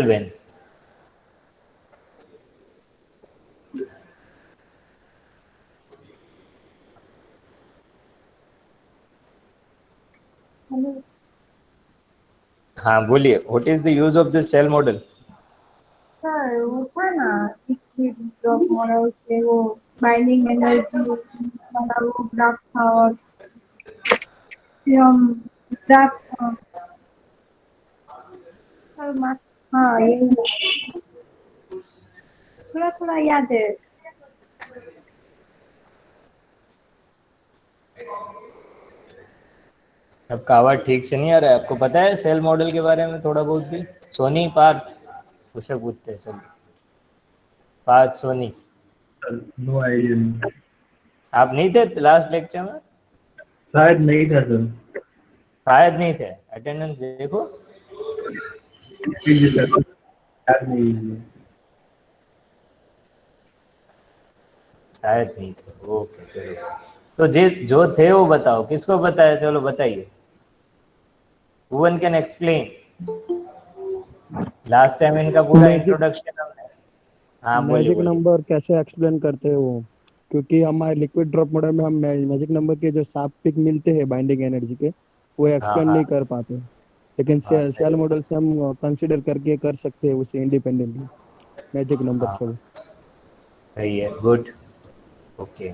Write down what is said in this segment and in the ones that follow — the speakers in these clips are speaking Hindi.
वेन। हाँ बोलिए, what is the use of this shell model? Sir वो था ना लिक्विड ड्रॉप मॉडल से वो बाइंडिंग एनर्जी वाला वो ग्राफ था, और फिर हम ग्राफ हाँ ये थोड़ा थोड़ा याद है। आपका आवाज ठीक से नहीं आ रहा है। आपको पता है सेल मॉडल के बारे में थोड़ा बहुत भी? सोनी, पार्थ, उसे पूछते हैं। चलिए पार्थ, सोनी, नो आइडिया नहीं। आप नहीं थे लास्ट लेक्चर में? शायद नहीं था सर। शायद नहीं थे, अटेंडेंस देखो। जी सर, याद नहीं है। शायद नहीं थे, ओके चलो। तो जो थे वो बताओ, किसको पता है? चलो बताइए। Who one can explain? Last time इनका पूरा मैजिक इंट्रोडक्शन हमने। हाँ बोलिए मैजिक बोलिए। नंबर कैसे एक्सप्लेन करते हैं वो? क्योंकि हमारे लिक्विड ड्रॉप मॉडल में हम मैजिक नंबर के जो सात पिक मिलते हैं बाइंडिंग एनर्जी के, वो हाँ एक्सप्लेन हाँ नहीं कर पाते। लेकिन हाँ सेल सही। मॉडल से हम कंसिडर करके कर सकते हैं उसे इंडिपेंडेंटली, मैजिक नंबर हाँ से। सही है, गुड, ओके।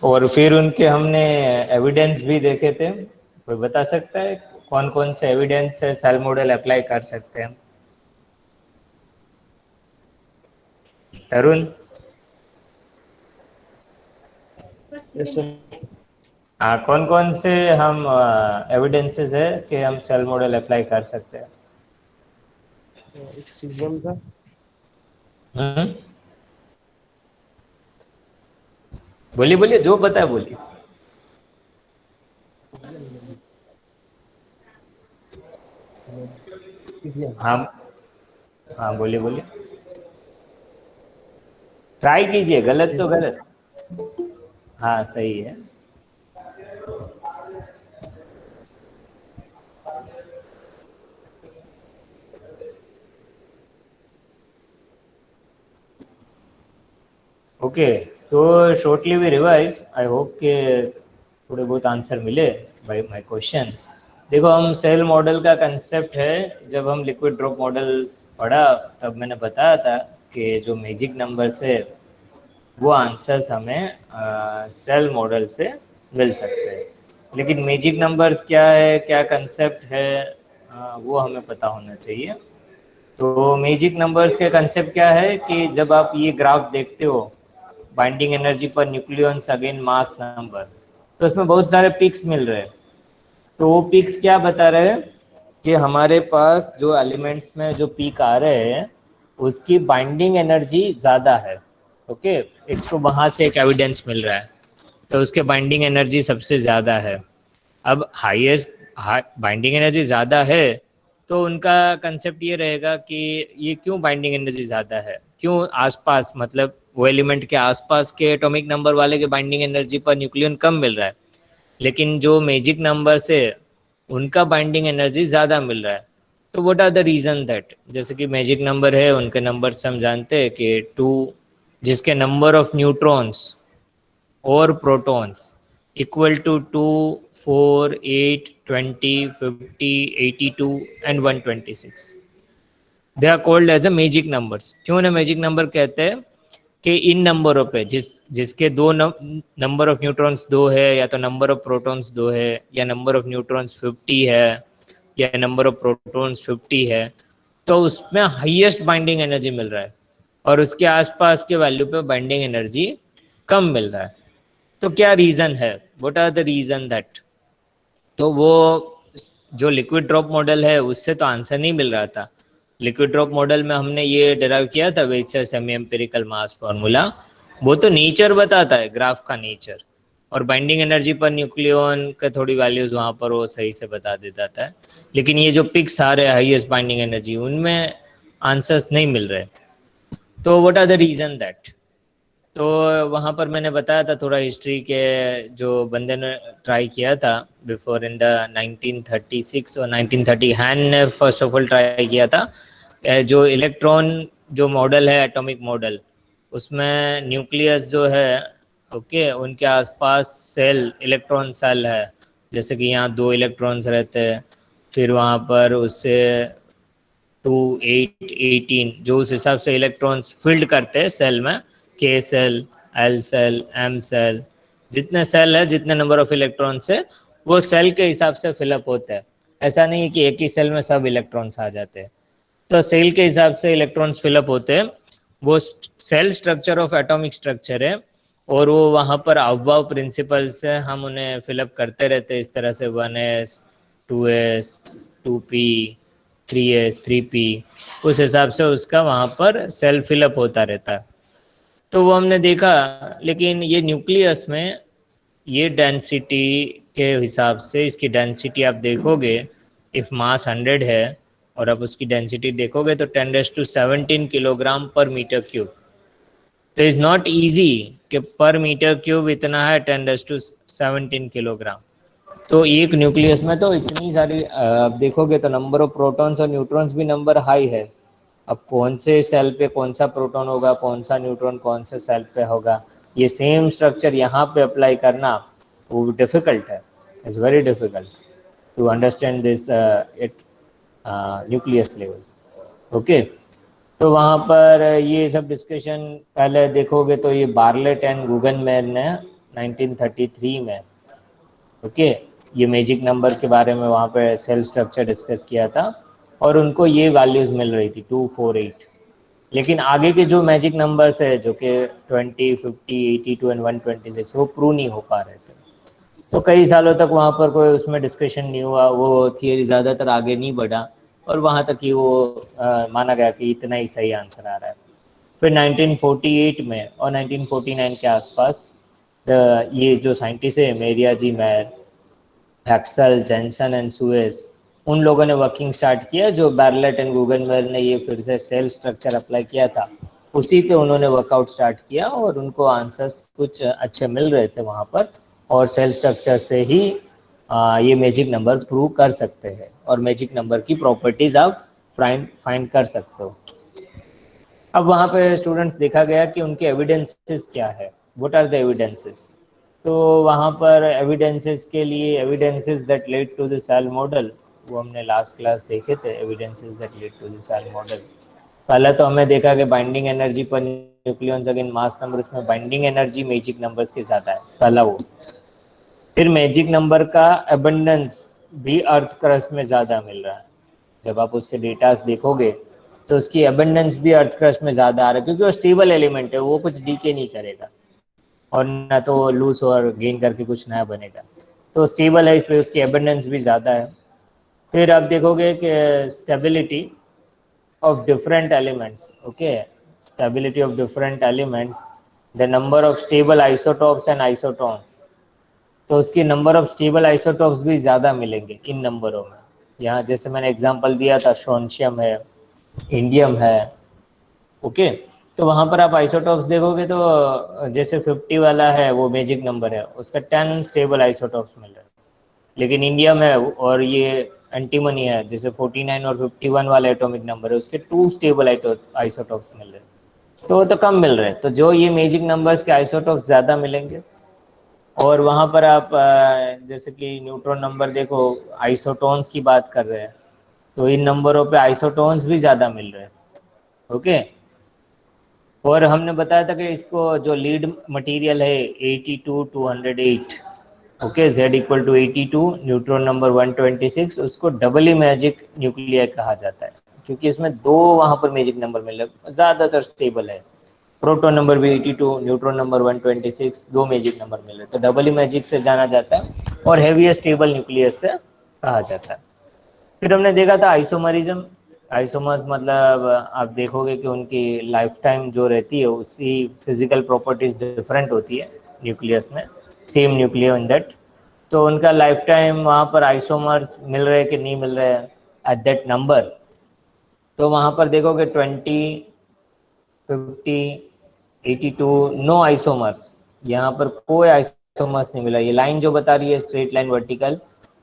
और फिर उनके हमने एविडेंस भी देखे थे। कोई बता सकता है कौन कौन से एविडेंस से सेल मॉडल अप्लाई कर सकते हैं? तरुण? Yes sir. हाँ, कौन कौन से हम एविडेंसेस है कि हम सेल मॉडल अप्लाई कर सकते हैं? एक सीजन था। हम्म, बोलिए बोलिए, जो पता है बोलिए। हाँ हाँ बोलिए बोलिए, ट्राई कीजिए, गलत तो गलत। हाँ सही है। ओके, तो shortly we revise, I hope के थोड़े बहुत आंसर मिले बाय माय क्वेश्चंस। देखो, हम सेल मॉडल का कंसेप्ट है, जब हम लिक्विड ड्रॉप मॉडल पढ़ा तब मैंने बताया था कि जो मैजिक नंबर्स है वो आंसर्स हमें सेल मॉडल से मिल सकते हैं। लेकिन मैजिक नंबर्स क्या है, क्या कंसेप्ट है, वो हमें पता होना चाहिए। तो मैजिक नंबर्स के कंसेप्ट क्या है कि जब आप ये ग्राफ देखते हो, binding energy per nucleons again mass number, तो उसमें बहुत सारे पिक्स मिल रहे हैं। तो वो पिक्स क्या बता रहे हैं कि हमारे पास जो एलिमेंट्स में जो पीक आ रहे हैं उसकी बाइंडिंग एनर्जी ज़्यादा है। ओके, एक तो वहाँ से एक एविडेंस मिल रहा है, तो उसके बाइंडिंग एनर्जी सबसे ज़्यादा है। अब हाईएस्ट बाइंडिंग एनर्जी ज़्यादा है, तो उनका कंसेप्ट ये रहेगा कि ये क्यों बाइंडिंग एनर्जी ज़्यादा है, क्यों आसपास, मतलब वो एलिमेंट के आसपास के एटॉमिक नंबर वाले के बाइंडिंग एनर्जी पर न्यूक्लियन कम मिल रहा है, लेकिन जो मैजिक नंबर से उनका बाइंडिंग एनर्जी ज़्यादा मिल रहा है। तो what are the reason that, जैसे कि मैजिक नंबर है, उनके नंबर से हम जानते हैं कि 2, जिसके नंबर ऑफ न्यूट्रॉन्स और protons equal to 2, 4, 8, 20, 50, 82 and 126, they are called as a magic numbers. क्यों ना मैजिक नंबर कहते हैं कि इन नंबरों पे जिसके दो नंबर ऑफ न्यूट्रॉन्स 2 है, या तो नंबर ऑफ प्रोटॉन्स 2 है, या नंबर ऑफ न्यूट्रॉन्स 50 है, या नंबर ऑफ प्रोटॉन्स 50 है, तो उसमें हाईएस्ट बाइंडिंग एनर्जी मिल रहा है, और उसके आसपास के वैल्यू पे बाइंडिंग एनर्जी कम मिल रहा है। तो क्या रीज़न है, what are the reason that? तो वो जो लिक्विड ड्रॉप मॉडल है उससे तो आंसर नहीं मिल रहा था। लिक्विड ड्रॉप मॉडल में हमने ये डिराइव किया था वेक्सर सेमी एम्पिरिकल मास फार्मूला, वो तो नेचर बताता है, ग्राफ का नेचर, और बाइंडिंग एनर्जी पर न्यूक्लियन के थोड़ी वैल्यूज वहाँ पर वो सही से बता देता था। लेकिन ये जो पिक्स आ रहे हैं हाईएस्ट बाइंडिंग एनर्जी, उनमें आंसर्स नहीं मिल रहे। तो what are the reason that? तो वहाँ पर मैंने बताया था थोड़ा हिस्ट्री के, जो बंदे ने ट्राई किया था बिफोर इन द 1936 और 1930, हैन ने फर्स्ट ऑफ ऑल ट्राई किया था जो इलेक्ट्रॉन जो मॉडल है एटॉमिक मॉडल, उसमें न्यूक्लियस जो है ओके, उनके आसपास सेल इलेक्ट्रॉन सेल है, जैसे कि यहाँ 2 इलेक्ट्रॉन्स रहते हैं, फिर वहाँ पर उससे 2 8 18 जो उस हिसाब से इलेक्ट्रॉन्स फील्ड करते हैं सेल में, K shell, L shell, M shell, जितने सेल है जितने नंबर ऑफ इलेक्ट्रॉन्स है वो सेल के हिसाब से फिलअप होता है। ऐसा नहीं है कि एक ही सेल में सब इलेक्ट्रॉन्स आ जाते हैं, तो सेल के हिसाब से इलेक्ट्रॉन्स फिलअप होते हैं। वो shell structure of atomic structure है, और वो वहाँ पर अवभाव प्रिंसिपल से हम उन्हें फिलअप करते रहते हैं इस तरह से 1s 2s 2p 3s 3p, उस हिसाब से उसका वहाँ पर सेल फिलअप होता रहता है। तो वो हमने देखा, लेकिन ये न्यूक्लियस में ये डेंसिटी के हिसाब से, इसकी डेंसिटी आप देखोगे, इफ मास 100 है और आप उसकी डेंसिटी देखोगे तो 10⁻17 किलोग्राम पर मीटर क्यूब। तो इज़ नॉट इजी कि पर मीटर क्यूब इतना है 10⁻17 किलोग्राम। तो एक न्यूक्लियस में तो इतनी सारी आप देखोगे तो नंबर ऑफ प्रोटॉन्स और न्यूट्रॉन्स भी नंबर हाई है। अब कौन से सेल पे कौन सा प्रोटॉन होगा, कौन सा न्यूट्रॉन कौन से सेल पे होगा, ये सेम स्ट्रक्चर यहाँ पे अप्लाई करना वो डिफ़िकल्ट है, it's very difficult to understand this at nucleus level. Okay, तो वहाँ पर ये सब डिस्कशन पहले देखोगे तो ये बार्लेट एंड गुगनमेयर ने 1933 में ओके ये मैजिक नंबर के बारे में वहाँ पे सेल स्ट्रक्चर डिस्कस किया था, और उनको ये वैल्यूज़ मिल रही थी 248। लेकिन आगे के जो मैजिक नंबर्स है जो कि 20 50 82 एंड 126 वो प्रूव नहीं हो पा रहे थे, तो कई सालों तक वहाँ पर कोई उसमें डिस्कशन नहीं हुआ, वो थियरी ज़्यादातर आगे नहीं बढ़ा, और वहाँ तक ही वो माना गया कि इतना ही सही आंसर आ रहा है। फिर 1948 में और 1949 के आसपास ये जो साइंटिस्ट है मेरिया जी मैर, हैक्सल, जेंसन एंड सुएज, उन लोगों ने वर्किंग स्टार्ट किया। जो बार्लेट एंड गुगनमेयर ने ये फिर से सेल स्ट्रक्चर अप्लाई किया था, उसी पे उन्होंने वर्कआउट स्टार्ट किया, और उनको आंसर्स कुछ अच्छे मिल रहे थे वहाँ पर, और सेल स्ट्रक्चर से ही ये मैजिक नंबर प्रूव कर सकते हैं, और मैजिक नंबर की प्रॉपर्टीज आप फाइंड कर सकते हो। अब वहाँ पे स्टूडेंट्स देखा गया कि उनके एविडेंसेस क्या है, व्हाट आर द एविडेंसेस। तो वहाँ पर एविडेंसेस के लिए evidences that lead to the shell model, वो हमने लास्ट क्लास देखे थे, evidences that lead to the shell model. पहला तो हमें देखा कि binding energy per nucleons against mass number, इसमें बाइंडिंग एनर्जी मैजिक नंबर्स के साथ है, पहला वो। फिर मैजिक नंबर का एबंडेंस भी अर्थ क्रस्ट में ज़्यादा मिल रहा है, जब आप उसके डेटास देखोगे तो उसकी एबंडेंस भी अर्थ क्रस्ट में ज़्यादा आ रहा है, क्योंकि वो स्टेबल एलिमेंट है, वो कुछ डीके नहीं करेगा और ना तो लूज और गेन करके कुछ नया बनेगा, तो स्टेबल है, इसलिए उसकी एबंडेंस भी ज़्यादा है। फिर आप देखोगे कि stability of different elements, okay, stability of different elements, the number of stable isotopes and isotones, तो उसकी नंबर ऑफ स्टेबल आइसोटॉप्स भी ज़्यादा मिलेंगे इन नंबरों में। यहाँ जैसे मैंने एग्जांपल दिया था, स्ट्रोंशियम है, इंडियम है, ओके, तो वहाँ पर आप आइसोटॉप्स देखोगे तो जैसे 50 वाला है वो मैजिक नंबर है, उसका 10 स्टेबल आइसोटॉप्स मिल रहे हैं। लेकिन इंडियम है और ये एंटीमनी है, जैसे 49 और 51 वाला एटॉमिक नंबर है, उसके 2 स्टेबल आइसोटॉप्स मिल रहे हैं, तो कम मिल रहे हैं। तो जो ये मैजिक नंबर्स के आइसोटॉप्स ज़्यादा मिलेंगे। और वहाँ पर आप जैसे कि न्यूट्रॉन नंबर देखो, आइसोटोन्स की बात कर रहे हैं, तो इन नंबरों पे आइसोटोन्स भी ज़्यादा मिल रहे हैं, ओके। और हमने बताया था कि इसको जो लीड मटेरियल है 82 208, okay, Z equal to 82, neutron number 126, उसको डबली मैजिक न्यूक्लियर कहा जाता है, क्योंकि इसमें 2 वहाँ पर मैजिक नंबर मिल रहे हैं, ज़्यादातर स्टेबल है। प्रोटॉन नंबर भी 82, न्यूट्रॉन नंबर 126, 2 मैजिक नंबर मिल रहे, तो डबल ही मैजिक से जाना जाता है, और हैवीएस्ट स्टेबल न्यूक्लियस से कहा जाता है। फिर हमने देखा था आइसोमरिज्म। आइसोमर्स मतलब आप देखोगे कि उनकी लाइफ टाइम जो रहती है उसकी फिजिकल प्रॉपर्टीज डिफरेंट होती है न्यूक्लियस में, सेम न्यूक्लियर इन दैट, तो उनका लाइफ टाइम वहाँ पर आइसोमर्स मिल रहे कि नहीं मिल रहे एट दैट नंबर। तो वहाँ पर देखोगे 20 50 82 नो आइसोमर्स, यहाँ पर कोई आइसोमर्स नहीं मिला। ये लाइन जो बता रही है स्ट्रेट लाइन वर्टिकल,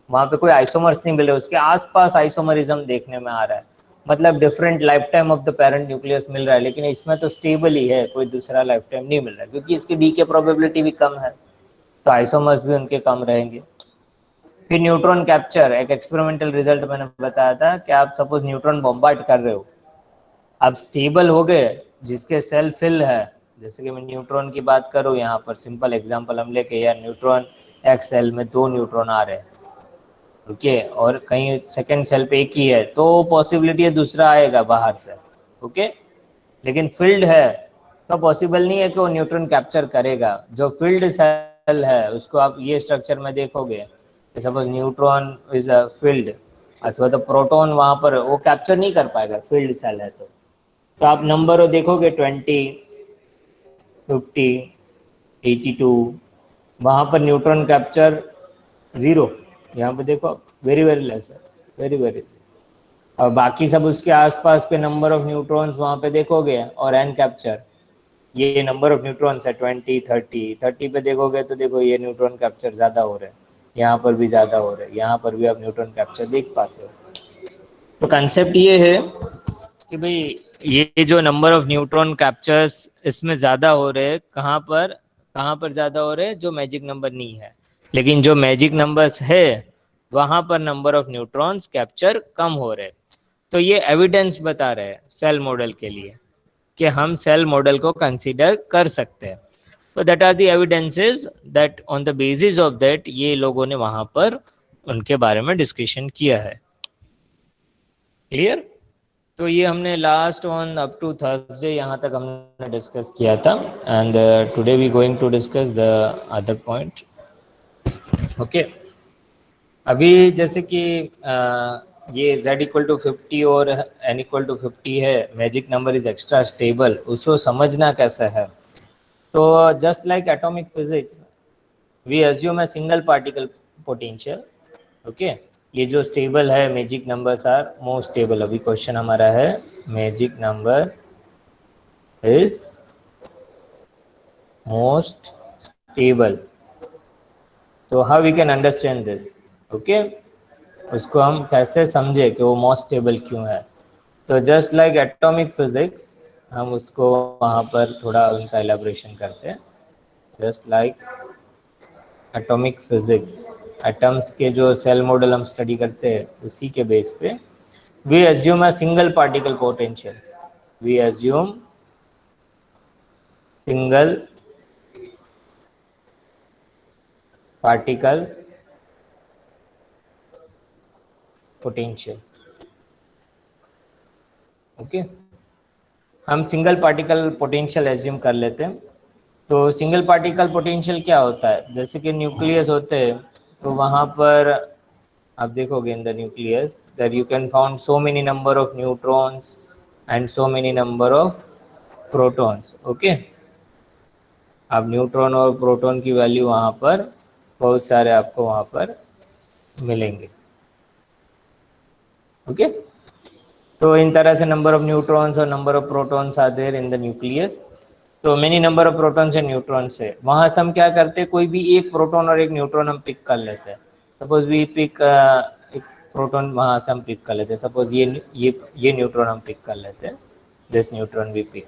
वहाँ पे कोई आइसोमर्स नहीं मिले, उसके आसपास आइसोमरिज्म देखने में आ रहा है। मतलब different life time of the parent nucleus मिल रहा है, लेकिन इसमें तो स्टेबल ही है, कोई दूसरा लाइफ टाइम नहीं मिल रहा है, क्योंकि इसकी डीके प्रोबेबिलिटी भी कम है, तो आइसोमर्स भी उनके कम रहेंगे। फिर न्यूट्रॉन कैप्चर, एक एक्सपेरिमेंटल रिजल्ट मैंने बताया था कि आप सपोज न्यूट्रॉन बॉम्बार्ड कर रहे हो, आप स्टेबल हो गए, जिसके सेल फिल है, जैसे कि मैं न्यूट्रॉन की बात करूँ यहाँ पर, सिंपल एग्जांपल हम लेके, यार न्यूट्रॉन एक सेल में 2 न्यूट्रॉन आ रहे हैं, ओके, और कहीं सेकंड सेल पे एक ही है, तो पॉसिबिलिटी है दूसरा आएगा बाहर से, ओके, लेकिन फील्ड है तो पॉसिबल नहीं है कि वो न्यूट्रॉन कैप्चर करेगा। जो फील्ड सेल है उसको आप ये स्ट्रक्चर में देखोगे, suppose neutron is a field, अथवा तो प्रोटॉन वहाँ पर वो कैप्चर नहीं कर पाएगा, फील्ड सेल है तो आप नंबर देखोगे 20, 50, 82, वहाँ पर न्यूट्रॉन कैप्चर 0, यहाँ पे देखो वेरी वेरी लेस है, वेरी वेरी, और बाकी सब उसके आसपास के नंबर ऑफ न्यूट्रॉन्स वहाँ पे देखोगे और एन कैप्चर, ये नंबर ऑफ न्यूट्रॉन्स है 20, 30 पे देखोगे तो देखो ये न्यूट्रॉन कैप्चर ज़्यादा हो रहे हैं, यहाँ पर भी ज़्यादा हो रहे हैं, यहाँ पर भी आप न्यूट्रॉन कैप्चर देख पाते हो। तो कंसेप्ट ये है कि भाई ये जो नंबर ऑफ न्यूट्रॉन कैप्चर्स इसमें ज़्यादा हो रहे हैं, कहाँ पर ज़्यादा हो रहे हैं, जो मैजिक नंबर नहीं है, लेकिन जो मैजिक नंबर्स है वहाँ पर नंबर ऑफ न्यूट्रॉन्स कैप्चर कम हो रहे हैं। तो ये एविडेंस बता रहे हैं सेल मॉडल के लिए कि हम सेल मॉडल को कंसीडर कर सकते हैं। तो that are the evidences that on the basis of that ये लोगों ने वहाँ पर उनके बारे में डिस्कशन किया है। क्लियर? तो ये हमने last on up to Thursday यहाँ तक हमने डिस्कस किया था, and today we going to discuss the other point. Okay, अभी जैसे कि ये z इक्वल टू 50 और n इक्वल टू 50 है, magic number is extra stable, उसको समझना कैसा है। तो just like atomic physics we assume a single particle potential, okay, ये जो स्टेबल है magic numbers are most stable. अभी क्वेश्चन हमारा है magic number is most stable, तो how we can understand this, okay, उसको हम कैसे समझे कि वो मोस्ट स्टेबल क्यों है। तो जस्ट लाइक एटॉमिक फिजिक्स हम उसको वहाँ पर थोड़ा उनका एलेबोरेशन करते हैं। Just like atomic physics, atoms के जो सेल मॉडल हम स्टडी करते हैं उसी के बेस पे we assume a single particle potential, we assume single particle potential, okay, हम सिंगल पार्टिकल पोटेंशियल एज्यूम कर लेते हैं। तो सिंगल पार्टिकल पोटेंशियल क्या होता है, जैसे कि न्यूक्लियस होते हैं तो वहाँ पर आप देखोगे इन the nucleus that you can found so many number of neutrons and so many number of protons, okay, आप न्यूट्रॉन और प्रोटॉन की वैल्यू वहाँ पर बहुत सारे आपको वहाँ पर मिलेंगे, ओके। तो इन तरह से नंबर ऑफ न्यूट्रॉन्स और number of protons are there in the nucleus. तो many number of protons and neutrons है, वहाँ से हम क्या करते हैं, कोई भी एक प्रोटॉन और एक न्यूट्रॉन हम पिक कर लेते हैं। सपोज वी पिक एक प्रोटॉन वहाँ से हम पिक कर लेते हैं, सपोज ये न्यूट्रॉन हम पिक कर लेते हैं, this neutron we pick,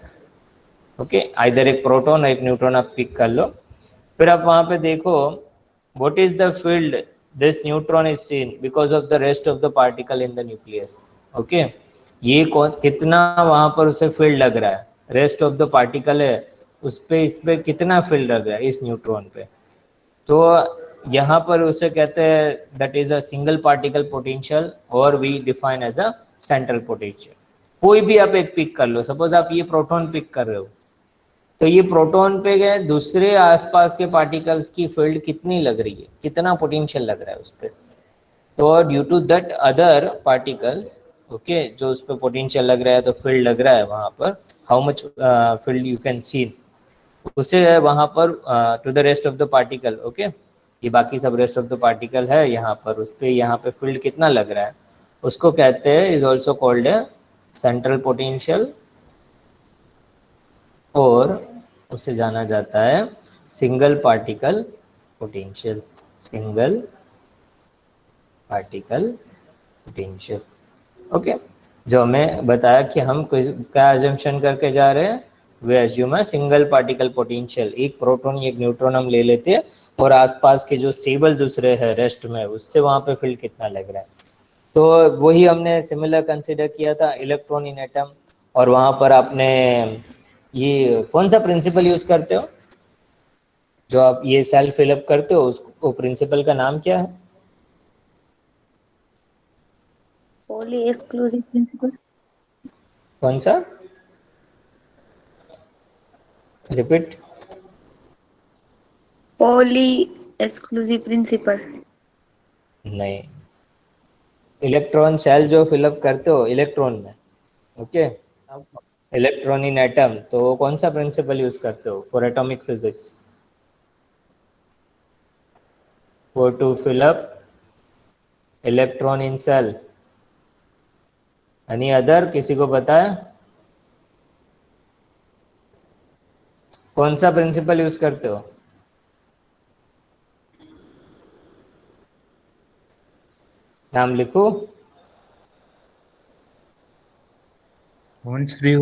okay, either एक प्रोटॉन और एक न्यूट्रॉन आप पिक कर लो। फिर आप वहाँ पे देखो what is the field this neutron is seen because of the rest of the particle in the nucleus, okay, ये कितना वहाँ पर उसे फील्ड लग रहा है, रेस्ट ऑफ द पार्टिकल है उस पे, इस पे कितना फील्ड लग रहा है इस न्यूट्रॉन पे। तो यहाँ पर उसे कहते हैं that is a single particle potential और we define as a central potential. कोई भी आप एक पिक कर लो, सपोज आप ये प्रोटॉन पिक कर रहे हो, तो ये प्रोटॉन पे गए दूसरे आसपास के पार्टिकल्स की फील्ड कितनी लग रही है, कितना पोटेंशियल लग रहा है उस पर। तो due to that other particles, okay, जो उस पर पोटेंशियल लग रहा है तो फील्ड लग रहा है वहाँ पर, how much field you can see, उसे वहाँ पर to the rest of the particle, okay, ये बाकी सब रेस्ट ऑफ द पार्टिकल है यहाँ पर, उस पर यहाँ पे फील्ड कितना लग रहा है उसको कहते हैं, is also called a central potential, और उसे जाना जाता है single particle potential, single particle potential, okay. जो हमें बताया कि हम क्या एजम्पशन करके जा रहे हैं, वे एज्यूम है सिंगल पार्टिकल पोटेंशियल, एक प्रोटॉन एक न्यूट्रॉन हम ले लेते हैं और आसपास के जो स्टेबल दूसरे है रेस्ट में, उससे वहां पे फील्ड कितना लग रहा है। तो वही हमने सिमिलर कंसिडर किया था इलेक्ट्रॉन इन एटम, और वहां पर आपने ये कौन सा प्रिंसिपल यूज करते हो जो आप ये सेल फिलअप करते हो, उसको प्रिंसिपल का नाम क्या है? Pauli exclusive principle. कौन सा? रिपीट। Pauli exclusive principle. नहीं, इलेक्ट्रॉन सेल जो फिलअप करते हो इलेक्ट्रॉन में, ओके, इलेक्ट्रॉन इन एटम, तो कौन सा प्रिंसिपल यूज करते हो for atomic physics? For to fill up electron in shell, any other? किसी को पता है कौन सा प्रिंसिपल यूज करते हो? नाम लिखो। Horn's view.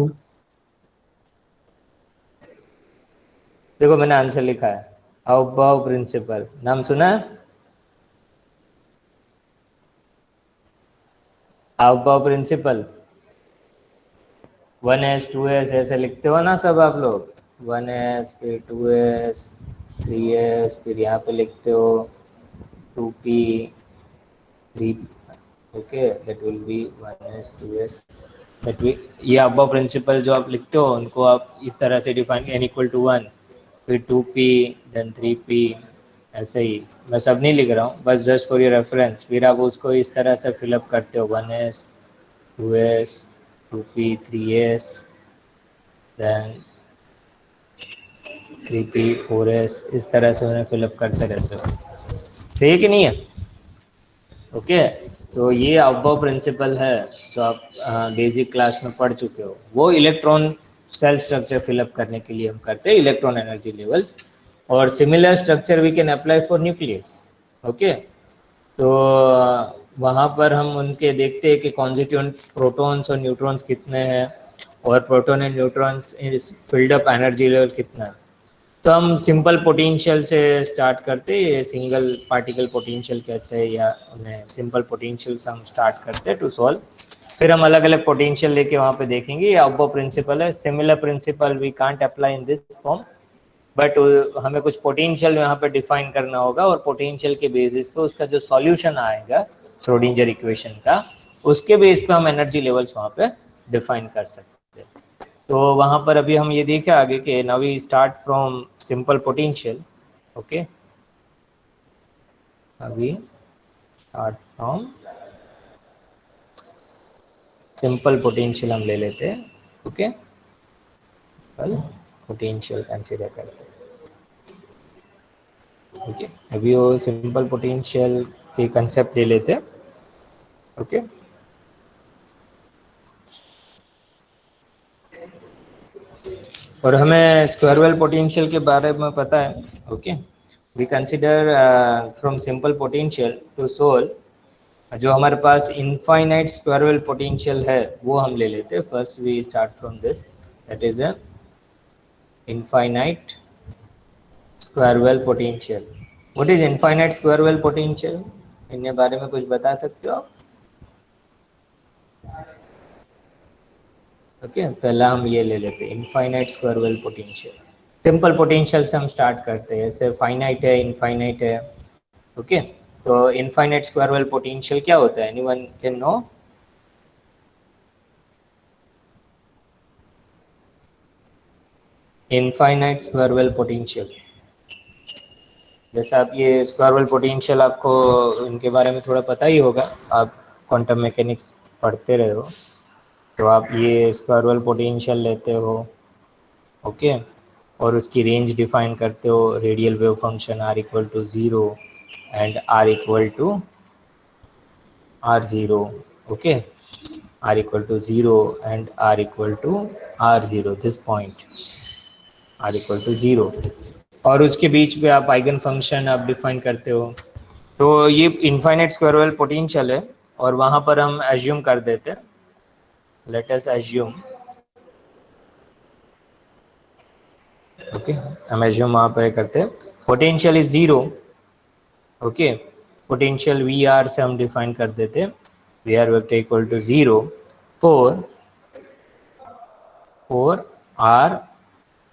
देखो मैंने आंसर लिखा है, हाउ प्रिंसिपल, नाम सुना है? हाउ प्रिंसिपल 1s 2s ऐसे लिखते हो ना सब आप लोग, 1s फिर 2s 3s, फिर यहाँ पे लिखते हो 2p 3, okay, that will be 1s 2s, that we, ये अबव प्रिंसिपल जो आप लिखते हो उनको आप इस तरह से डिफाइन, n इक्वल टू 1, फिर 2p देन 3p, ऐसे ही। मैं सब नहीं लिख रहा हूँ, बस जस्ट फॉर योर रेफरेंस। फिर आप उसको इस तरह से फिलअप करते हो 1s 2s 2p 3s then 3p 4s, इस तरह से उन्हें फिलअप करते रहते हो, सही है कि नहीं है? ओके, तो ये अबव प्रिंसिपल है जो आप बेसिक क्लास में पढ़ चुके हो। वो इलेक्ट्रॉन सेल स्ट्रक्चर फिलअप करने के लिए हम करते हैं इलेक्ट्रॉन एनर्जी लेवल्स, और similar structure we can apply for nucleus. Okay, तो वहाँ पर हम उनके देखते हैं कि कॉन्स्टिट्यूएंट प्रोटॉन्स और न्यूट्रॉन्स कितने हैं, और proton and neutrons field up energy level कितना है। तो हम सिंपल पोटेंशियल से स्टार्ट करते हैं, सिंगल पार्टिकल पोटेंशियल कहते हैं, या उन्हें सिंपल पोटेंशियल से हम स्टार्ट करते हैं टू सॉल्व। फिर हम अलग अलग पोटेंशियल लेके वहाँ पे देखेंगे, ये अबव प्रिंसिपल है। Similar principle we can't apply in this form, but हमें कुछ पोटेंशियल यहाँ पे डिफाइन करना होगा, और पोटेंशियल के बेसिस पे उसका जो सॉल्यूशन आएगा श्रोडिंगर इक्वेशन का, उसके बेस पे हम एनर्जी लेवल्स वहाँ पे डिफाइन कर सकते हैं। तो वहाँ पर अभी हम ये देखें आगे के, now we start from simple potential. Okay, अभी स्टार्ट फ्रॉम सिंपल पोटेंशियल हम ले लेते हैं। ओके, पोटेंशियल कंसीडर करते हैं। ओके, अभी वो सिंपल पोटेंशियल के कंसेप्ट ले लेते हैं। ओके, और हमें स्क्वायर वेल पोटेंशियल के बारे में पता है। Okay, we consider from simple potential to solve, जो हमारे पास इनफाइनाइट स्क्वायर वेल पोटेंशियल है वो हम ले लेते हैं। First we start from this, that is a infinite square well potential. What is infinite square well potential, इनके बारे में कुछ बता सकते हो आप? ओके, पहला हम ये ले लेते हैं infinite square well potential. Simple potential से हम स्टार्ट करते हैं, जैसे फाइनाइट है, इनफाइनाइट है। ओके, तो इनफाइनाइट स्क्वायर वेल पोटेंशियल क्या होता है, anyone can know? Infinite square well potential, जैसे आप ये स्क्वायर वेल पोटेंशियल, आपको इनके बारे में थोड़ा पता ही होगा, आप क्वांटम मैकेनिक्स पढ़ते रहे हो, तो आप ये स्क्वायर वेल पोटेंशियल लेते हो। ओके, और उसकी रेंज डिफाइन करते हो, radial wave function r equal to 0 and r equal to r0। Okay, r equal to 0 and r equal to r0, this point r equal to 0, और उसके बीच पे आप आइगन फंक्शन आप डिफाइन करते हो। तो ये इनफाइनाइट स्क्वायर वेल पोटेंशियल है, और वहाँ पर हम एज्यूम कर देते हैं let us assume, okay, हम assume वहाँ पे करते हैं potential is 0, okay, potential VR से हम define कर देते हैं VR vector equal to 0 for R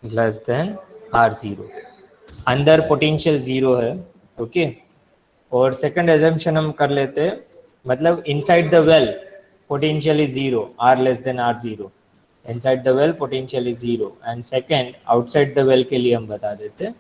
less than R0, अंदर पोटेंशियल 0 है, ओके, और सेकंड एजम्पशन हम कर लेते हैं, मतलब inside the well potential is 0 R less than R0, inside the well potential is 0, and second outside the well के लिए हम बता देते हैं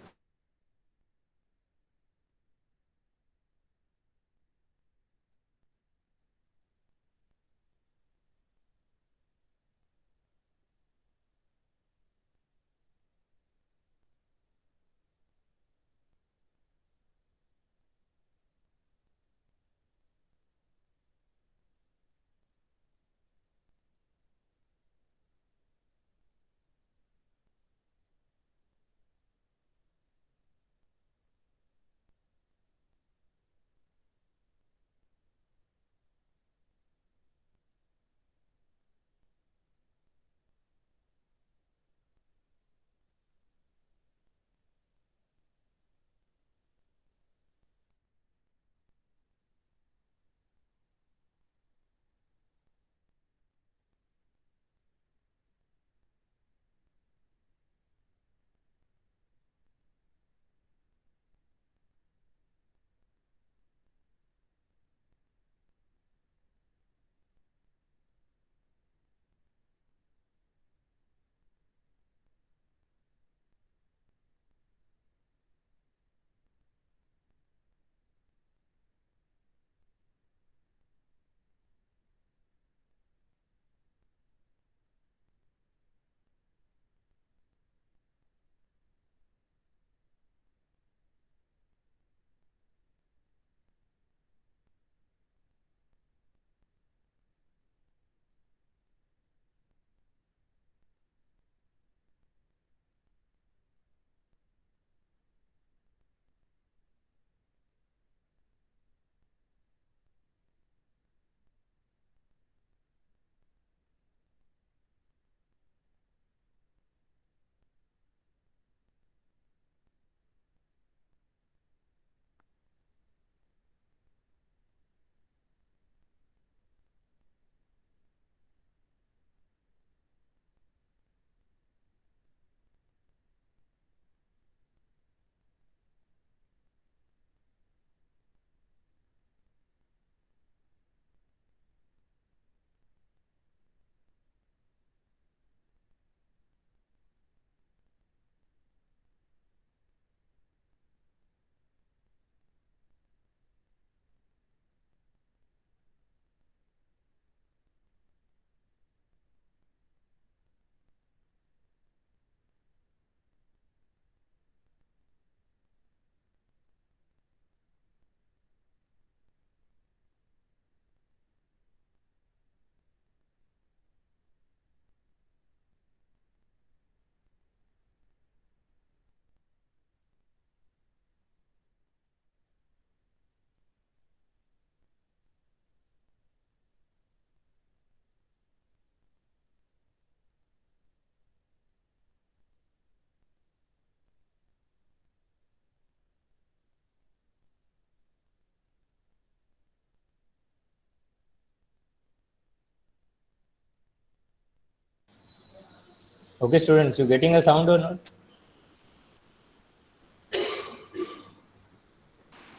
Okay students, you getting a sound or not?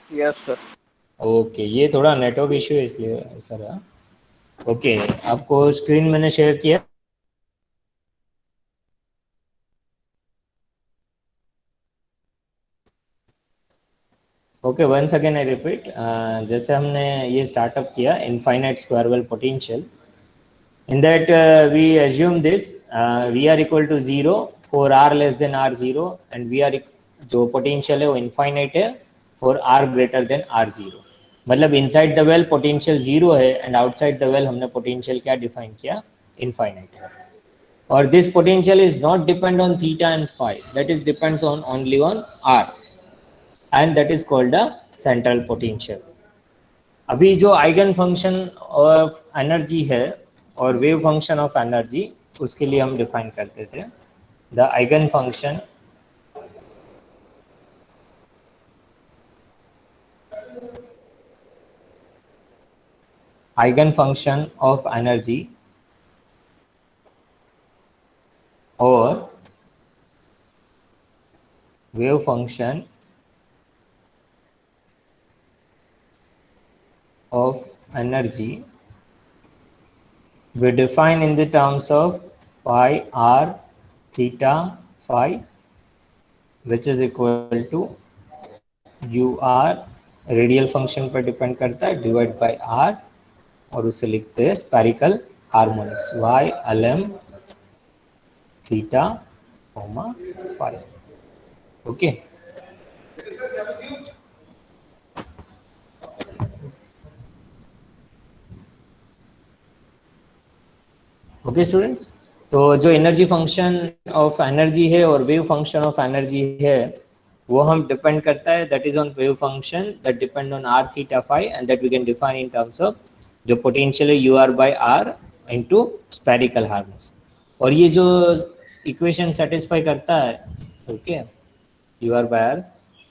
Yes sir. Okay, ये थोड़ा नेटवर्क इश्यू है इसलिए ऐसा रहा। ओके, आपको स्क्रीन मैंने शेयर किया। Okay, once again I repeat, जैसे हमने ये स्टार्टअप किया infinite square well potential, in that we assume this VR equal to 0 for R less than R0 and VR जो पोटेंशियल है वो इनफाइनाइट है for R greater than R0, मतलब इनसाइड द वेल पोटेंशियल 0 है एंड आउटसाइड द वेल हमने पोटेंशियल क्या डिफाइन किया, इनफाइनाइट है, और this potential is not depend on theta and phi, that is depends on only on R and that is called a central potential. अभी जो आइगन फंक्शन ऑफ एनर्जी है और वेव फंक्शन ऑफ एनर्जी उसके लिए हम डिफाइन करते थे the eigen function of energy or wave function of energy we define in the terms of phi r theta phi, which is equal to ur radial function पर डिपेंड करता है डिवाइड बाय r, और उसे लिखते हैं spherical harmonics y lm theta comma phi. Okay, okay students. तो जो एनर्जी फंक्शन ऑफ एनर्जी है और वेव फंक्शन ऑफ एनर्जी है वो हम डिपेंड करता है that is on wave function that depend on r theta phi and that we can define in terms of जो पोटेंशियल है u r by r into spherical harmonics. और ये जो इक्वेशन सेटिस्फाई करता है okay u r by r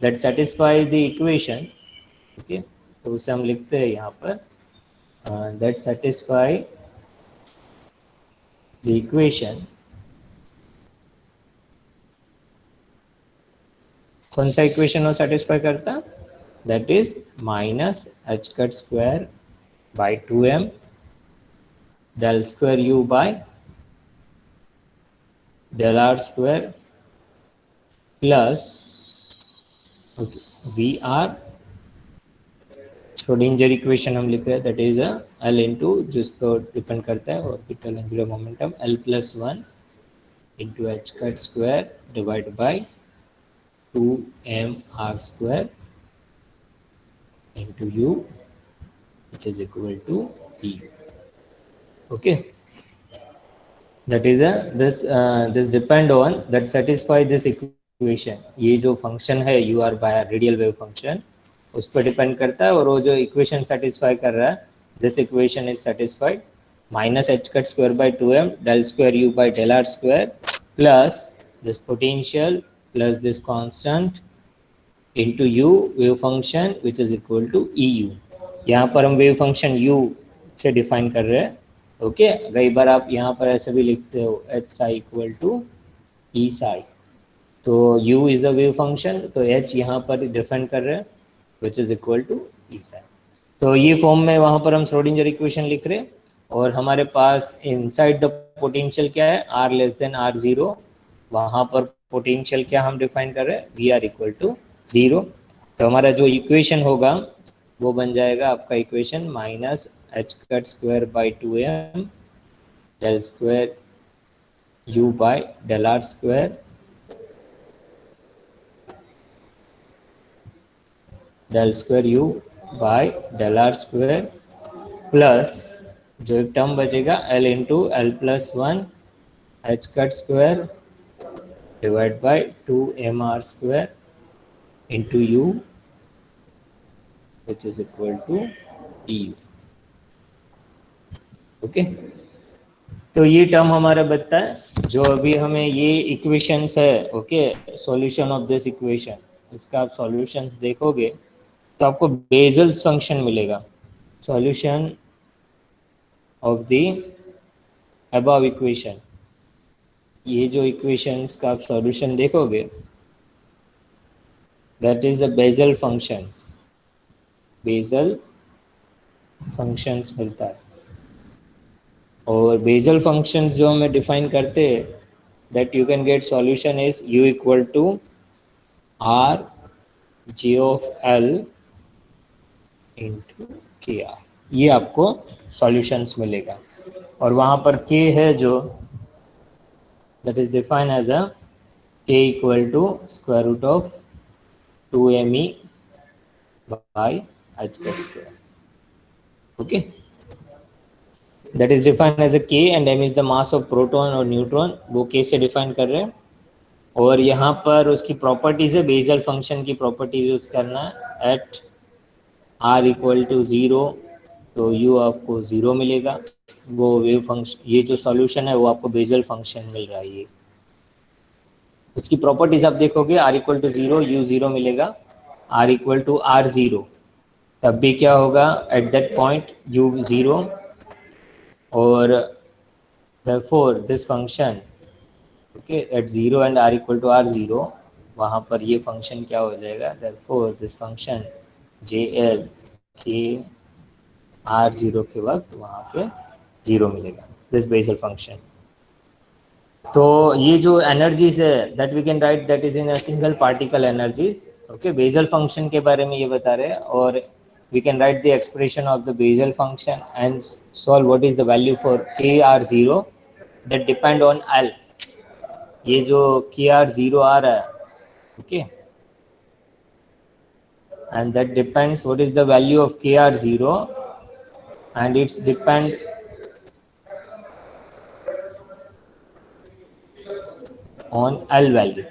that satisfy the equation. Okay, तो उसे हम लिखते हैं यहाँ पर दैट सेटिस्फाई द इक्वेशन. कौन सा इक्वेशन वो सेटिस्फाई करता है that is minus h cut square by 2m del square u by del r square plus v r. Schrodinger equation हम लिख रहे हैं दैट इज एल इंटू जिस पर डिपेंड करता है orbital angular momentum L plus 1 into H cut square divide by 2m r square into u which is equal to e. Okay, that is this depend on that satisfy this equation. ये जो फंक्शन है u r by radial wave function उस पर डिपेंड करता है और वो जो इक्वेशन सेटिस्फाई कर रहा है this equation is satisfied minus h cut square by 2m del square u by del r square plus this potential plus this constant into u wave function which is equal to eu. यहाँ पर हम वेव फंक्शन u से डिफाइन कर रहे हैं. ओके, कई बार आप यहाँ पर ऐसे भी लिखते हो h psi equal to e psi. तो u is a wave function तो h यहाँ पर डिफाइन कर रहे हैं which is equal to e psi. तो ये फॉर्म में वहाँ पर हम श्रोडिंगर इक्वेशन लिख रहे हैं और हमारे पास इनसाइड द पोटेंशियल क्या है r लेस देन r0. वहाँ पर पोटेंशियल क्या हम डिफाइन कर रहे हैं वी आर इक्वल टू 0. तो हमारा जो इक्वेशन होगा वो बन जाएगा आपका equation minus h cut square by 2m del square u by del r square del square u by del r square plus जो एक टर्म बचेगा l into l plus 1 h cut square divide by 2mr square into u which is equal to eu. Okay, तो ये टर्म हमारा बचता है जो अभी हमें ये इक्वेशंस है. Okay, solution of this equation इसका आप सॉल्यूशंस देखोगे तो आपको बेजल्स फंक्शन मिलेगा. Solution of the above equation, ये जो इक्वेशंस का आप सॉल्यूशन देखोगे that is a Bessel functions. Bessel functions मिलता है और बेजल फंक्शंस जो हमें डिफाइन करते हैं that you can get solution is u equal to r g of l into k r. ये आपको सॉल्यूशंस मिलेगा और वहाँ पर k है जो that is defined as a k equal to square root of 2me by h cut square. Okay, that is defined as a k and m is the mass of proton और न्यूट्रॉन. वो k से डिफाइन कर रहे हैं और यहाँ पर उसकी प्रॉपर्टीज है बेजल फंक्शन की प्रॉपर्टीज यूज करना है एट r इक्वल टू 0 तो u आपको 0 मिलेगा। वो वेव फंक्शन, ये जो सॉल्यूशन है वो आपको बेसल फंक्शन मिल रहा है। ये उसकी प्रॉपर्टीज आप देखोगे, r इक्वल टू 0 u 0 मिलेगा, r इक्वल टू r 0, तब भी क्या होगा एट दैट पॉइंट u 0, और therefore this function okay at 0 and r equal to r 0, वहाँ पर ये फंक्शन क्या हो जाएगा, therefore this function jl के r 0 के वक्त वहाँ पे 0 मिलेगा, दिस बेसल फंक्शन। तो ये जो एनर्जीज है that we can write that is in a single particle energies. Okay, Bessel function के बारे में ये बता रहे हैं, और we can write the expression of the Basel function and solve what is the value for kr0 that depend on L। ये जो kr0 आ रहा है, okay, and that depends what is the value of kr0 and it's depend on L value,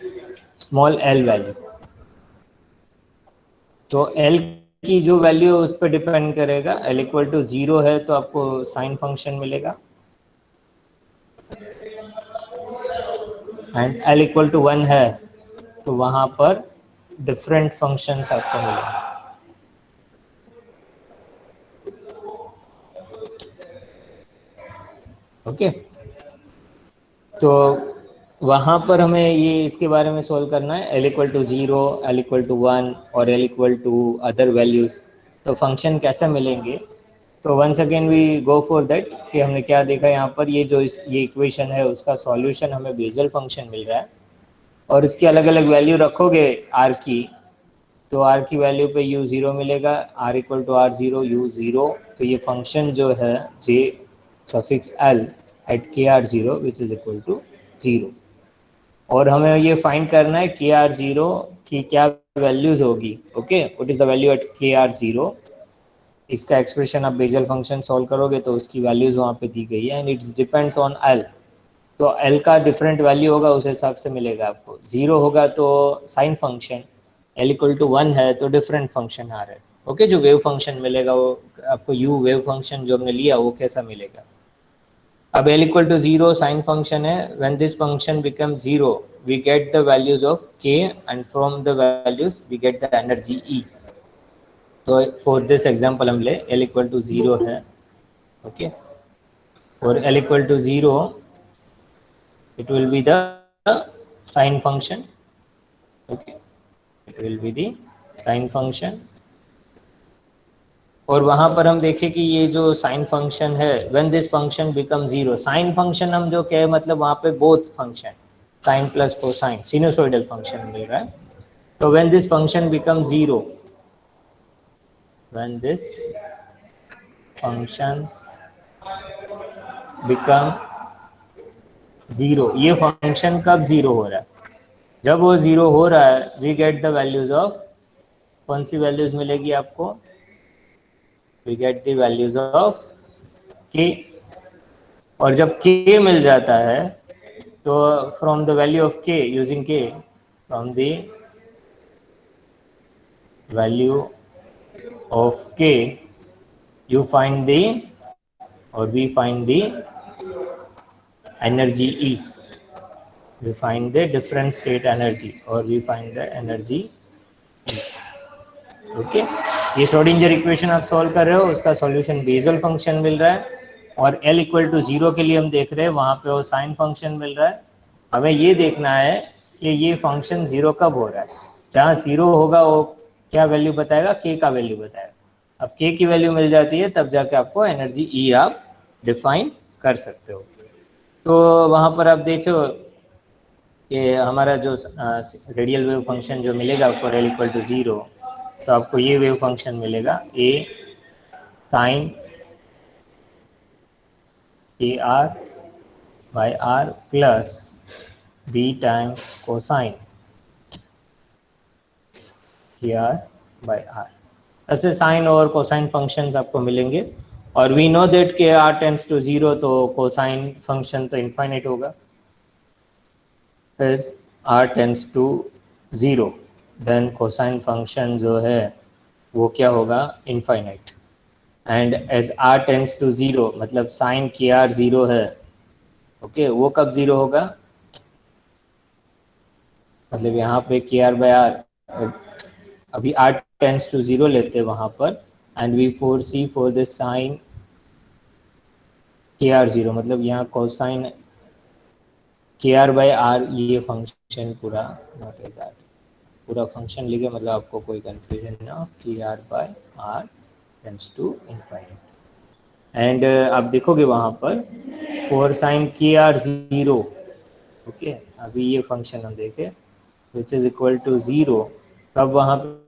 small L value। तो L की जो वैल्यू है उस पर डिपेंड करेगा। L इक्वल टू 0 है तो आपको साइन फंक्शन मिलेगा, एंड L इक्वल टू 1 है तो वहां पर डिफरेंट फंक्शंस आपको मिलेंगे। ओके, तो वहाँ पर हमें ये इसके बारे में सोल्व करना है, L equal to 0, L equal to 1 और L equal to other values, तो फंक्शन कैसे मिलेंगे। तो once again we go for that कि हमने क्या देखा यहाँ पर, ये जो ये इक्वेशन है उसका सॉल्यूशन हमें बेसल फंक्शन मिल रहा है, और इसकी अलग अलग वैल्यू रखोगे r की, तो r की वैल्यू पे u 0 मिलेगा, r equal to r 0 u 0, तो ये फंक्शन जो है j suffix l at k r 0 which is equal to 0, और हमें ये फाइंड करना है के आर 0 की क्या वैल्यूज होगी। Okay, what is the value at k r 0, इसका एक्सप्रेशन आप बेसल फंक्शन सॉल्व करोगे तो उसकी वैल्यूज वहाँ पे दी गई है, and its depends on l, तो एल का डिफरेंट वैल्यू होगा उस हिसाब से मिलेगा आपको। 0 होगा तो sine function, l equal to 1 है तो डिफरेंट फंक्शन आ रहा है। ओके, जो वेव फंक्शन मिलेगा वो आपको यू वेव फंक्शन जो हमने लिया वो कैसा मिलेगा। अब L equal to 0 sine function है, when this function become 0 we get the values of k and from the values we get the energy E। तो फॉर दिस एग्जांपल हम ले L इक्वल टू 0 है, ओके, और L equal to 0 it will be the sine function, okay, it will be the sine function। और वहाँ पर हम देखें कि ये जो साइन फंक्शन है when this function become 0, sine function हम जो कहे मतलब वहाँ पे both function sine plus cosine sinusoidal function मिल रहा है। तो when this function become 0, when this functions become 0, ये फंक्शन कब 0 हो रहा है, जब वो 0 हो रहा है we get the values of, कौन सी वैल्यूज मिलेगी आपको, we get the values of k, और जब k मिल जाता है तो from the value of k, using k, from the value of k you find the, or we find the energy E, we find the different state energy, or we find the energy E। Okay, ये श्रोडिंगर इक्वेशन आप सॉल्व कर रहे हो, उसका सॉल्यूशन बेसल फंक्शन मिल रहा है, और L इक्वल टू 0 के लिए हम देख रहे हैं वहाँ पे वो साइन फंक्शन मिल रहा है। हमें ये देखना है कि ये फंक्शन 0 कब हो रहा है, जहाँ 0 होगा वो क्या वैल्यू बताएगा, k का वैल्यू बताएगा। अब k की वैल्यू मिल जाती है तब जाके आपको एनर्जी E आप डिफाइन कर सकते हो। तो वहाँ पर आप देखो कि हमारा जो रेडियल वेव फंक्शन जो मिलेगा आपको L इक्वल टू 0, तो आपको ये वेव फंक्शन मिलेगा a sine k r by r plus b times cosine k r by r. ऐसे साइन और कोसाइन फंक्शंस आपको मिलेंगे, और we know that k r tends to 0 तो कोसाइन फंक्शन तो इनफाइनाइट होगा, as r tends to 0 then cosine function जो है वो क्या होगा, infinite. And as r tends to 0, मतलब साइन के आर 0 है, ओके, वो कब 0 होगा, मतलब यहाँ पे के आर बाय आर, अभी r टेंड्स टू 0 लेते हैं वहाँ पर, and we foresee for the sine k r 0, मतलब यहाँ cosine k r by r, ये फंक्शन पूरा, नॉट एज आर, पूरा फंक्शन लिखे, मतलब आपको कोई कंफ्यूजन ना, k r by r tends to infinite. And आप देखोगे वहाँ पर for sine k r 0, okay, अभी ये फंक्शन हम देखें विच इज इक्वल टू 0, तब वहाँ पे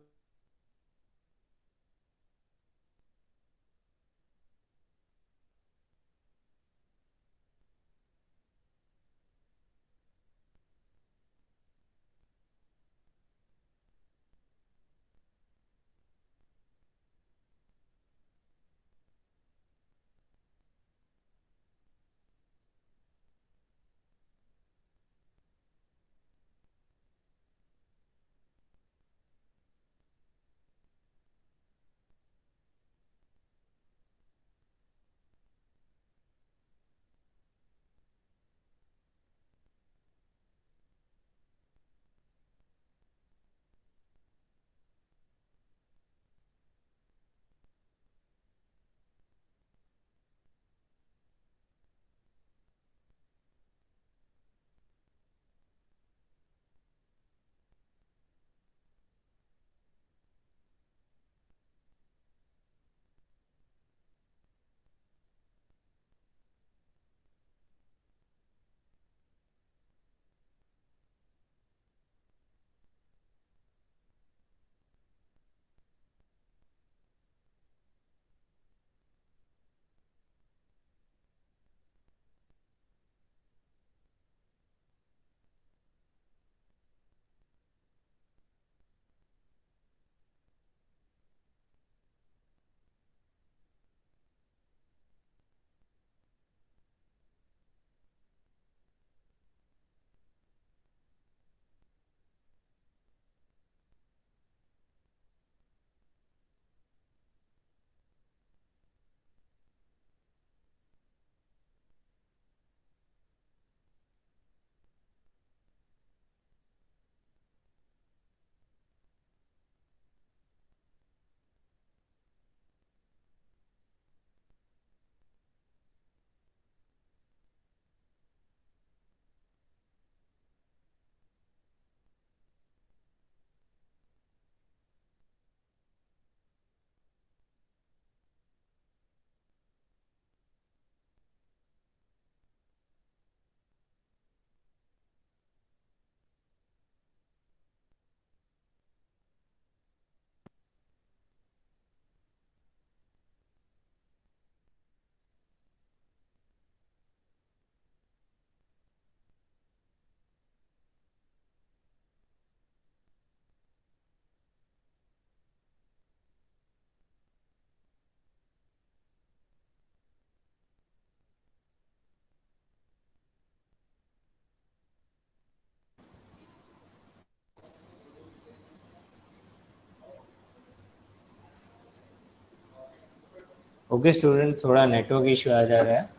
ओके स्टूडेंट, थोड़ा नेटवर्क इशू आ जा रहा है।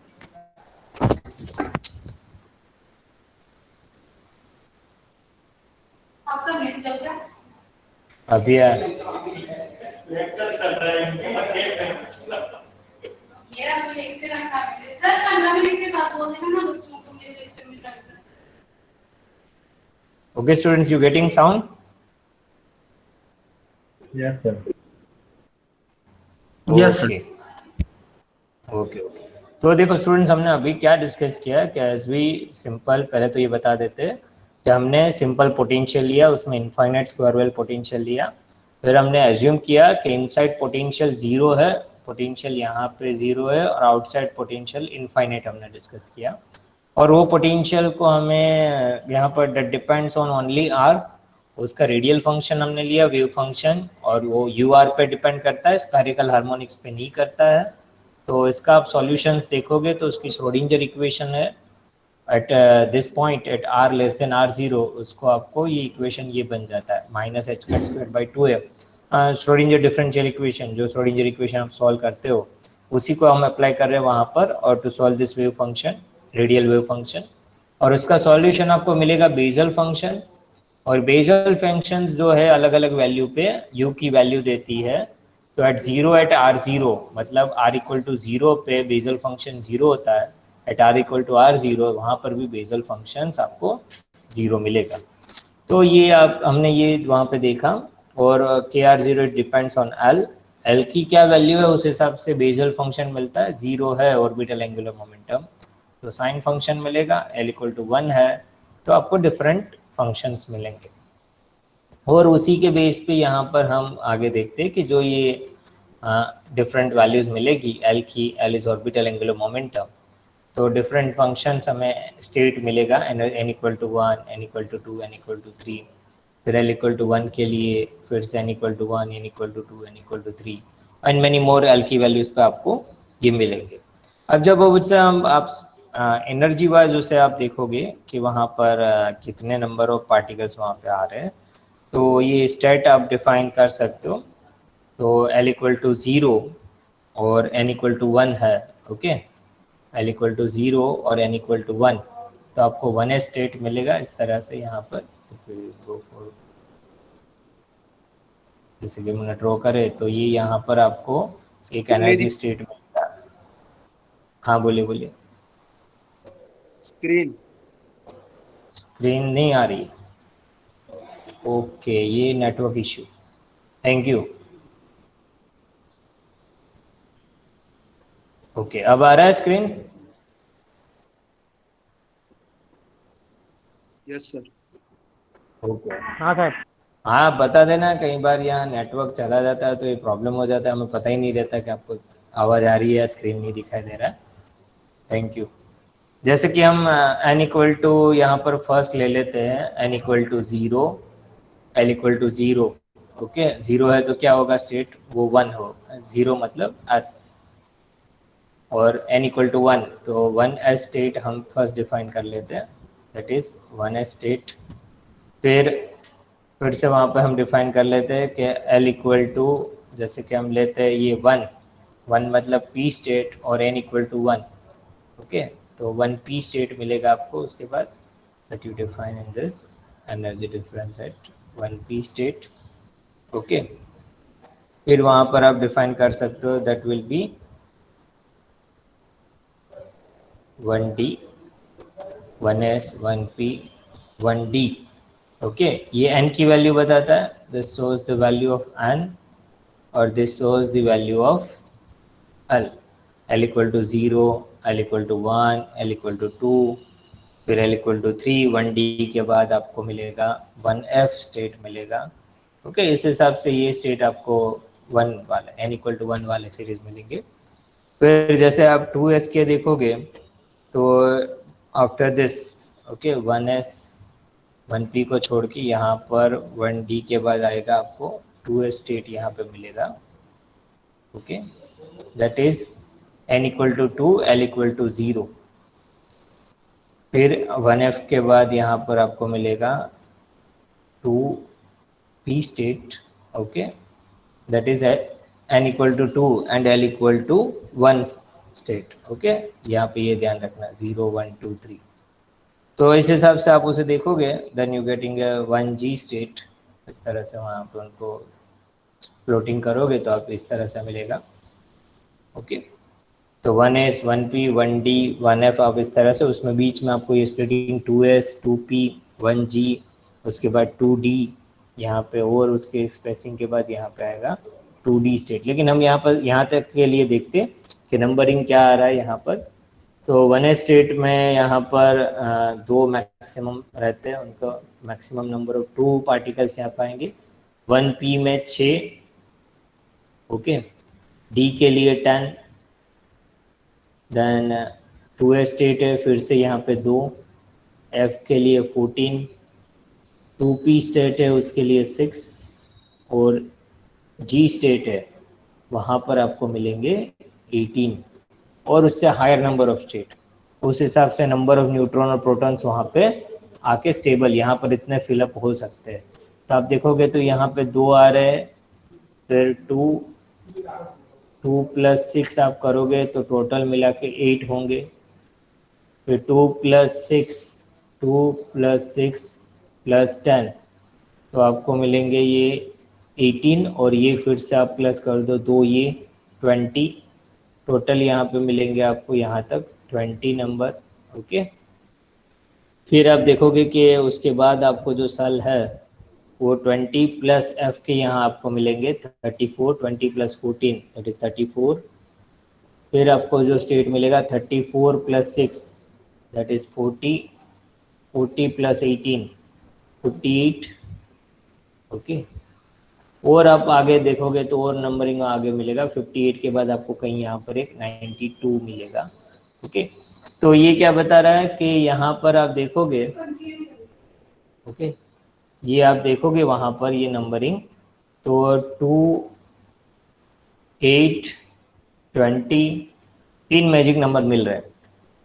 आपका नेट चल रहा है? अभी आ मेरा तो लेक्चर रखा है सर, 15 मिनट के बाद बोल देना ना बच्चों को मेरे लेक्चर में रख देना। Okay students, you getting sound? Yes, sir. Yes, sir. Okay okay okay, तो देखो स्टूडेंट्स, हमने अभी क्या डिस्कस किया कि एज वी सिंपल, पहले तो ये बता देते हैं कि हमने सिंपल पोटेंशियल लिया, उसमें इनफाइनाइट स्क्वायर वेल पोटेंशियल लिया, फिर हमने एज्यूम किया कि इनसाइड पोटेंशियल 0 है, पोटेंशियल यहाँ पे 0 है, और आउटसाइड पोटेंशियल इनफाइनाइट हमने डिस्कस किया, और वो पोटेंशियल को हमें यहाँ पर डिपेंड्स ऑन ओनली आर, उसका रेडियल फंक्शन हमने लिया, वेव फंक्शन, और वो यू आर पे डिपेंड करता है, स्फेरिकल हार्मोनिक्स पे नहीं करता है। तो इसका आप सॉल्यूशंस देखोगे तो उसकी श्रोडिंगर इक्वेशन है at this point at r less than r0, उसको आपको ये इक्वेशन ये बन जाता है -h² / 2f, Schrodinger differential equation, जो श्रोडिंगर इक्वेशन आप सॉल्व करते हो उसी को हम अप्लाई कर रहे हैं वहाँ पर, और to solve this wave function, radial wave function, और उसका सॉल्यूशन आपको मिलेगा बेसल फंक्शन। और बेसल फंक्शंस जो है अलग अलग वैल्यू पे u की वैल्यू देती है। तो एट जीरो, एट r0, मतलब r इक्वल टू जीरो पे बेसल फंक्शन जीरो होता है, eight r equal to r0 वहाँ पर भी बेसल फंक्शंस आपको जीरो मिलेगा। तो ये आप हमने ये वहाँ पे देखा। और kr0 डिपेंड्स ऑन l की क्या वैल्यू है उस हिसाब से बेसल फंक्शन मिलता है। जीरो है ऑर्बिटल एंगुलर मोमेंटम तो साइन फंक्शन मिलेगा, l इक्वल टू 1 है तो आपको डिफरेंट फंक्शंस मिलेंगे। और उसी के बेस पे यहाँ पर हम आगे देखते हैं कि जो ये डिफरेंट वैल्यूज मिलेगी l की, l is orbital angular momentum, तो डिफरेंट फंक्शंस हमें स्टेट मिलेगा n equal to 1, n equal to 2, n equal to 3, फिर l इक्वल टू 1 के लिए फिर से n equal to 1, n equal to 2, n equal to 3 and many more l की वैल्यूज पे आपको ये मिलेंगे। अब जब उससे हम आप एनर्जी वाइज उसे आप देखोगे कि वहाँ पर कितने नंबर ऑफ पार्टिकल्स वहाँ पे आ रहे हैं, तो ये स्टेट आप डिफाइन कर सकते हो। तो l इक्वल टू 0 और n इक्वल टू 1 है, ओके, l इक्वल टू 0 और n इक्वल टू 1, तो आपको 1s स्टेट मिलेगा इस तरह से यहाँ पर। जैसे कि मैंने ड्रॉ करे तो ये यहाँ पर आपको एक एनर्जी स्टेट मिलेगा। हाँ बोलिए बोलिए। स्क्रीन नहीं आ रही, ओके, ये network issue, thank you. Okay, अब आ रहा है स्क्रीन? Yes sir. ओके, हाँ सर, हाँ बता देना, कई बार यहाँ नेटवर्क चला जाता है तो ये प्रॉब्लम हो जाता है, हमें पता ही नहीं रहता कि आपको आवाज़ आ रही है या स्क्रीन नहीं दिखाई दे रहा है। Thank you. जैसे कि हम n इक्वल टू यहाँ पर फर्स्ट ले लेते हैं, n equal to 0, l equal to 0, okay, 0 है तो क्या होगा स्टेट, वो 1 हो, 0 मतलब s, और n इक्वल टू 1 तो 1s स्टेट हम फर्स्ट डिफाइन कर लेते हैं, दैट इज 1s स्टेट। फिर से वहाँ पर हम डिफाइन कर लेते हैं कि l इक्वल टू, जैसे कि हम लेते हैं ये 1 मतलब p स्टेट और n इक्वल टू 1, ओके, तो 1p स्टेट मिलेगा आपको। उसके बाद that you define in this energy difference at 1p state, okay. फिर वहाँ पर आप डिफाइन कर सकते हो that will be 1d, 1s, 1p, 1d, ओके। ये n की वैल्यू बताता है, this shows the value of n और this shows the value of l। l equal to 0, l equal to 1, l equal to 2, फिर l इक्वल टू 3, 1d के बाद आपको मिलेगा 1f स्टेट मिलेगा, ओके। इस हिसाब से ये स्टेट आपको 1 वाला, n इक्वल टू 1 वाले सीरीज मिलेंगे। फिर जैसे आप 2s के देखोगे तो after this, okay, 1s 1p को छोड़ के यहाँ पर 1d के बाद आएगा आपको 2s स्टेट यहाँ पे मिलेगा, okay, that is n equal to 2, l equal to 0। फिर 1f के बाद यहाँ पर आपको मिलेगा 2p state, okay, that is n equal to 2 and l equal to 1 state, okay. यहाँ पे ये ध्यान रखना 0, 1, 2, 3। तो इस हिसाब से आप उसे देखोगे, then you getting 1g state, इस तरह से वहाँ पर उनको प्लॉटिंग करोगे तो आप इस तरह से मिलेगा, ओके। तो 1s, 1p, 1d, 1f आप इस तरह से, उसमें बीच में आपको ये स्प्लिटिंग 2s, 2p, 1g, उसके बाद 2d यहाँ पे, और उसके स्पेसिंग के बाद यहाँ पे आएगा 2d स्टेट। लेकिन हम यहाँ पर यहाँ तक के लिए देखते कि नंबरिंग क्या आ रहा है यहाँ पर। तो 1s स्टेट में यहाँ पर 2 मैक्सिमम रहते हैं, उनको मैक्सिमम नंबर ऑफ 2 पार्टिकल्स यहाँ पाएंगे। 1p में 6, ओके, d के लिए 10, देन 2s स्टेट है फिर से यहाँ पे 2, f के लिए 14, 2p स्टेट है उसके लिए 6, और g स्टेट है वहाँ पर आपको मिलेंगे 18, और उससे हायर नंबर ऑफ स्टेट। उस हिसाब से नंबर ऑफ न्यूट्रॉन और प्रोटॉन्स वहाँ पे आके स्टेबल, यहाँ पर इतने फिलअप हो सकते हैं। तो आप देखोगे तो यहाँ पे 2 आ रहे हैं, फिर 2 + 6 आप करोगे तो टोटल मिला के 8 होंगे। फिर 2 + 6 + 10 तो आपको मिलेंगे ये 18, और ये फिर से आप प्लस कर दो 2, ये 20। टोटल यहाँ पे मिलेंगे आपको यहाँ तक 20 नंबर। ओके, फिर आप देखोगे कि उसके बाद आपको जो सल है वो 20 + f के यहाँ आपको मिलेंगे 34, 20 + 14 दैट इज 34। फिर आपको जो स्टेट मिलेगा 34 + 6 दैट इज 40, 40 + 18 58। ओके, और आप आगे देखोगे तो और नंबरिंग आगे मिलेगा 58 के बाद आपको कहीं यहाँ पर एक 92 मिलेगा। ओके, तो ये क्या बता रहा है कि यहाँ पर आप देखोगे, ओके, ये आप देखोगे वहाँ पर ये नंबरिंग तो 2, 8, 20 तीन मैजिक नंबर मिल रहे हैं।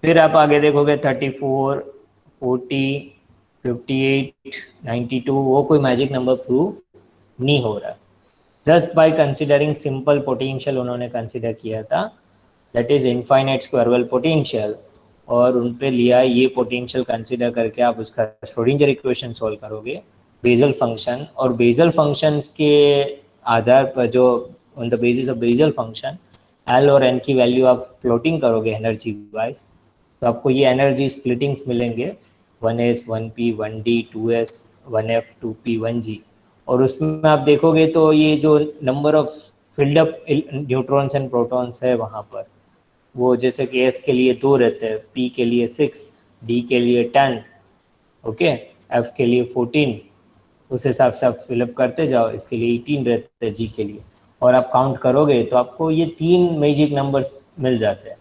फिर आप आगे देखोगे 34, 40, 58, 92 वो कोई मैजिक नंबर प्रूव नहीं हो रहा। Just by considering simple potential उन्होंने कंसिडर किया था, दैट इज इनफाइनाइट स्क्वायरबल पोटेंशियल, और उन पे लिया ये पोटेंशियल कंसिडर करके आप उसका श्रोडिंगर इक्वेशन सॉल्व करोगे बेजल फंक्शन, और बेजल फंक्शंस के आधार पर जो on the basis of Bessel function l और एन की वैल्यू आप प्लॉटिंग करोगे एनर्जी वाइज, तो आपको ये एनर्जी स्प्लिटिंग्स मिलेंगे 1s, 1p, 1d, 2s, 1f, 2p, 1g। और उसमें आप देखोगे तो ये जो number of filled up neutrons and protons है वहाँ पर वो जैसे कि s के लिए 2 रहते हैं, p के लिए 6, d के लिए 10, ओके, f के लिए 14, उस हिसाब से आप फिलअप करते जाओ। इसके लिए 18 रहते हैं g के लिए, और आप काउंट करोगे तो आपको ये 3 मैजिक नंबर्स मिल जाते हैं।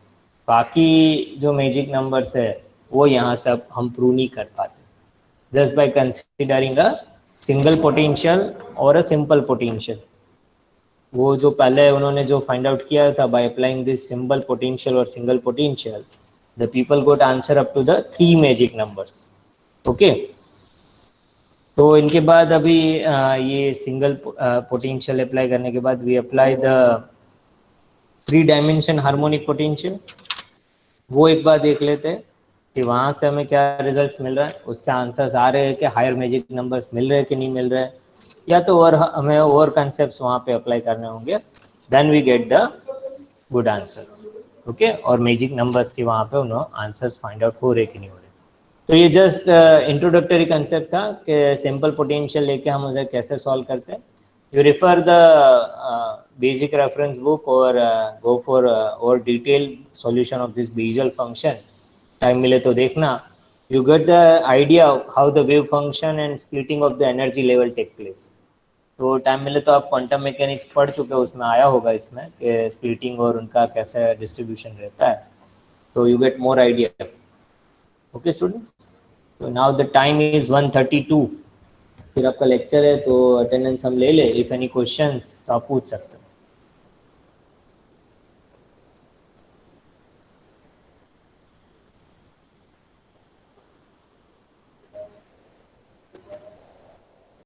बाकी जो मैजिक नंबर्स है वो यहाँ से अब हम प्रूव नहीं कर पाते just by considering a single potential और अ सिंपल पोटेंशियल। वो जो पहले उन्होंने जो फाइंड आउट किया था by applying this simple potential और single potential, the people got answer up to the 3 magic numbers. Okay, तो इनके बाद अभी ये सिंगल पोटेंशियल अप्लाई करने के बाद we apply the 3 dimension harmonic potential. वो एक बार देख लेते हैं कि वहाँ से हमें क्या रिजल्ट्स मिल रहा है, उससे आंसर्स आ रहे हैं कि हायर मैजिक नंबर्स मिल रहे हैं कि नहीं मिल रहे हैं, या तो और हमें और कंसेप्ट वहाँ पे अप्लाई करने होंगे, then we get the good answers. Okay, और मैजिक नंबर्स के वहाँ पे उन्होंने आंसर्स फाइंड आउट हो रहे कि नहीं हो रहे। तो ये जस्ट इंट्रोडक्टरी कंसेप्ट था कि सिंपल पोटेंशियल लेके हम उसे कैसे सॉल्व करते हैं। You refer the basic reference book और गो फॉर और detail solution of this Bessel function, time मिले तो देखना। You get the idea how the wave function and splitting of the energy level take place. तो टाइम मिले तो आप क्वांटम मैकेनिक्स पढ़ चुके हो, उसमें आया होगा इसमें कि स्प्लिटिंग और उनका कैसा डिस्ट्रीब्यूशन रहता है, तो you get more idea. Okay students, तो नाउ द टाइम इज 1:32, फिर आपका लेक्चर है तो अटेंडेंस हम ले ले। इफ एनी क्वेश्चंस तो आप पूछ सकते हो।